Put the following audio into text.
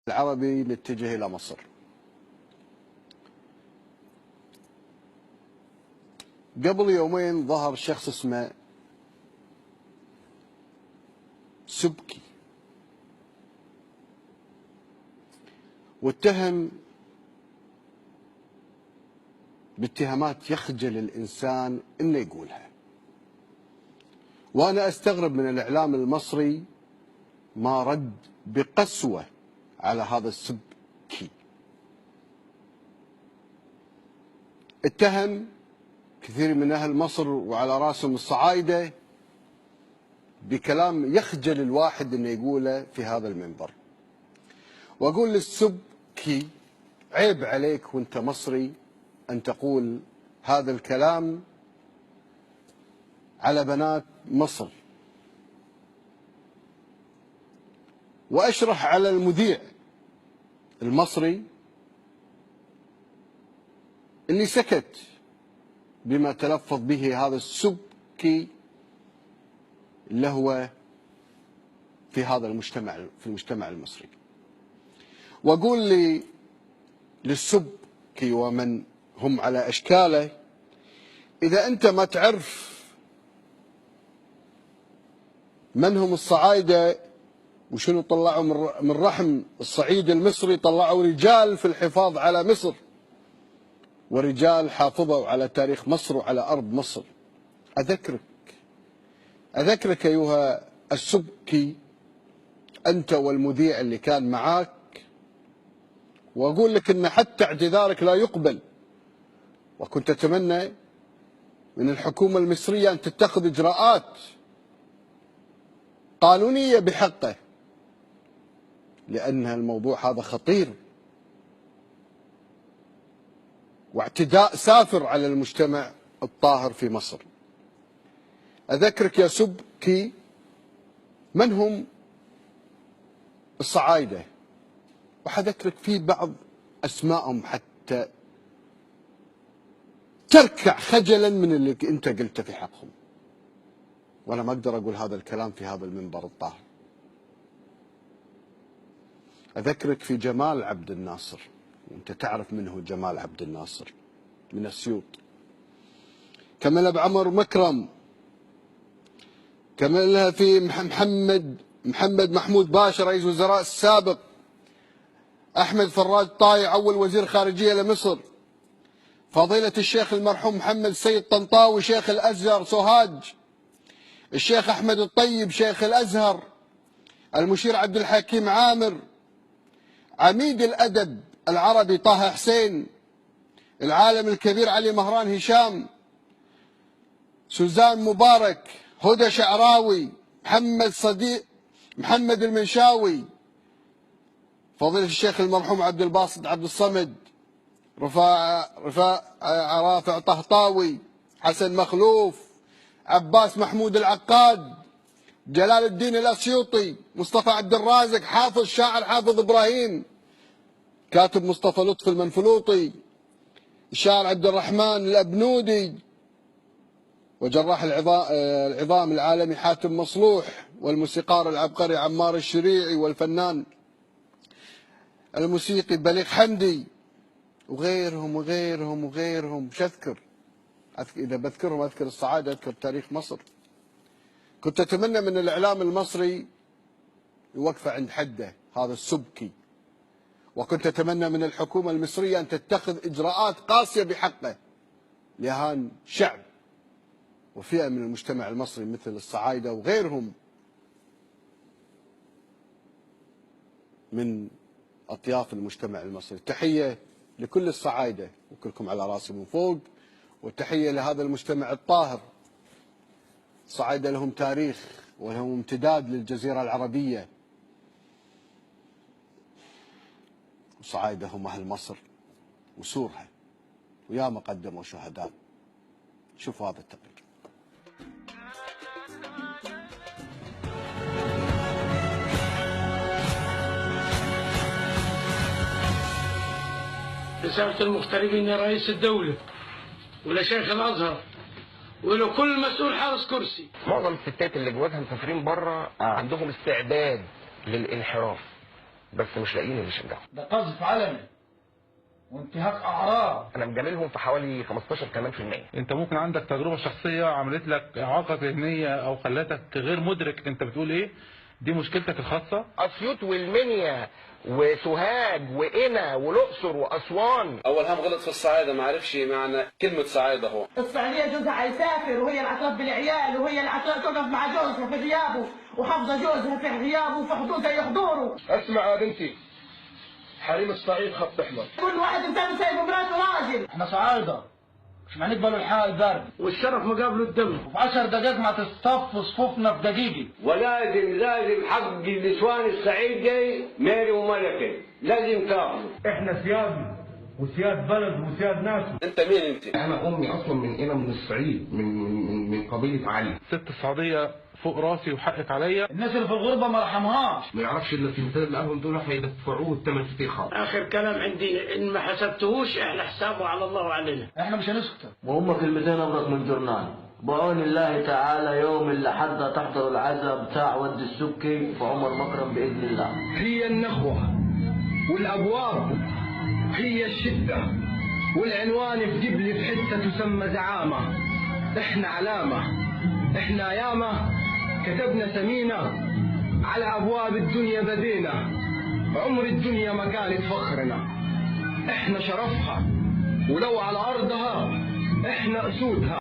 العربي نتجه إلى مصر. قبل يومين ظهر شخص اسمه سبكي، واتهم باتهامات يخجل الإنسان إنه يقولها. وأنا أستغرب من الإعلام المصري ما رد بقسوة على هذا السبكي. اتهم كثير من أهل مصر وعلى راسهم الصعايدة بكلام يخجل الواحد إنه يقوله في هذا المنبر. وأقول للسبكي: عيب عليك وأنت مصري أن تقول هذا الكلام على بنات مصر. وأشرح على المذيع المصري اللي سكت بما تلفظ به هذا السبكي اللي هو في هذا المجتمع المصري. وأقول للسبكي ومن هم على أشكاله: إذا أنت ما تعرف من هم الصعايدة وشنو طلعوا من رحم الصعيد المصري، طلعوا رجال في الحفاظ على مصر، ورجال حافظوا على تاريخ مصر وعلى أرض مصر. أذكرك أيها السبكي أنت والمذيع اللي كان معاك، وأقول لك أن حتى اعتذارك لا يقبل. وكنت أتمنى من الحكومة المصرية أن تتخذ إجراءات قانونية بحقه، لأن الموضوع هذا خطير واعتداء سافر على المجتمع الطاهر في مصر. أذكرك يا سبكي من هم الصعايدة، وحذكرك في بعض أسمائهم حتى تركع خجلا من اللي أنت قلته في حقهم. وأنا ما أقدر أقول هذا الكلام في هذا المنبر الطاهر. أذكرك في جمال عبد الناصر، وأنت تعرف منه جمال عبد الناصر من السيوط. كملها بعمر مكرم، كملها في محمد محمود باشا رئيس وزراء السابق، أحمد فراج طايع أول وزير خارجية لمصر، فضيلة الشيخ المرحوم محمد سيد طنطاوي شيخ الأزهر سوهاج، الشيخ أحمد الطيب شيخ الأزهر، المشير عبد الحكيم عامر، عميد الأدب العربي طه حسين، العالم الكبير علي مهران هشام، سوزان مبارك، هدى شعراوي، محمد المنشاوي، فضيلة الشيخ المرحوم عبد الباسط عبد الصمد، رافع طهطاوي، حسن مخلوف، عباس محمود العقاد، جلال الدين الأسيوطي، مصطفى عبد الرازق، حافظ شاعر حافظ إبراهيم، كاتب مصطفى لطفي المنفلوطي، الشاعر عبد الرحمن الأبنودي، وجراح العظام العالمي حاتم مصلوح، والموسيقار العبقري عمار الشريعي، والفنان الموسيقي بليغ حمدي، وغيرهم وغيرهم وغيرهم. مش أذكر، إذا بذكرهم أذكر الصعايدة، أذكر تاريخ مصر. كنت أتمنى من الإعلام المصري يوقف عند حده هذا السبكي، وكنت أتمنى من الحكومة المصرية أن تتخذ إجراءات قاسية بحقه لهان شعب وفئة من المجتمع المصري مثل الصعايدة وغيرهم من أطياف المجتمع المصري. تحية لكل الصعايدة وكلكم على راسي من فوق، وتحية لهذا المجتمع الطاهر. الصعايدة لهم تاريخ ولهم امتداد للجزيرة العربية، الصعايدة هم أهل مصر وسورها، وياما قدموا شهداء. شوفوا هذا التقرير. رسالة المغتربين لرئيس الدولة ولشيخ الأزهر ولكل مسؤول حارس كرسي. معظم الستات اللي جوازها مسافرين بره عندهم استعداد للانحراف، بس مش لاقيين اللي يشجعهم. ده قذف علني وانتهاك اعراض. انا مجاملهم في حوالي 15 كمان في المية. انت ممكن عندك تجربه شخصيه عملت لك اعاقه ذهنيه او خلتك غير مدرك انت بتقول ايه، دي مشكلتك الخاصه. اسيوط والمنيا وسوهاج وقنا والاقصر واسوان. اول هم غلط في الصعايده، ما عرفش معنى كلمه صعايده. هو الصعيديه جوزها هيسافر وهي اللي هتربي العيال وهي اللي هتقف مع جوزها في غيابه وحافظه جوزها في غيابه وفي حدوده يحضره. اسمع يا بنتي، حريم الصعيد خط احمر. كل واحد انسان سايب مراته راجل. احنا صعايده مش هنقبل الحق البرد، والشرف مقابله الدم. وفي 10 دقائق ما تصطف صفوفنا في دقيقه. ولازم حق النسوان الصعيد دي مالي وملكي لازم تاخذوا. احنا سياد وسياد بلد وسياد ناس. انت مين انت؟ انا امي اصلا من هنا من الصعيد، من قبيله علي. ست السعوديه فوق راسي وحقك عليا. الناس اللي في الغربه ما رحمهاش. ما يعرفش الا التمثال اللي قالهم دول هيدفعوه الثمن في خالص. اخر كلام عندي ان ما حسبتهوش احنا حسابه على الله وعلينا. احنا مش هنسكت. وهم كلمتين ابرك من جرنان. بعون الله تعالى يوم اللي حتى تحضر العزاء بتاع ود السبكي في عمر مكرم باذن الله. هي النخوه والابواب، هي الشده والعنوان في جبل في حته تسمى زعامه. احنا علامه، احنا ياما كتبنا سمينا على ابواب الدنيا بدينا. عمر الدنيا ما كانت فخرنا، احنا شرفها ولو على ارضها احنا اسودها.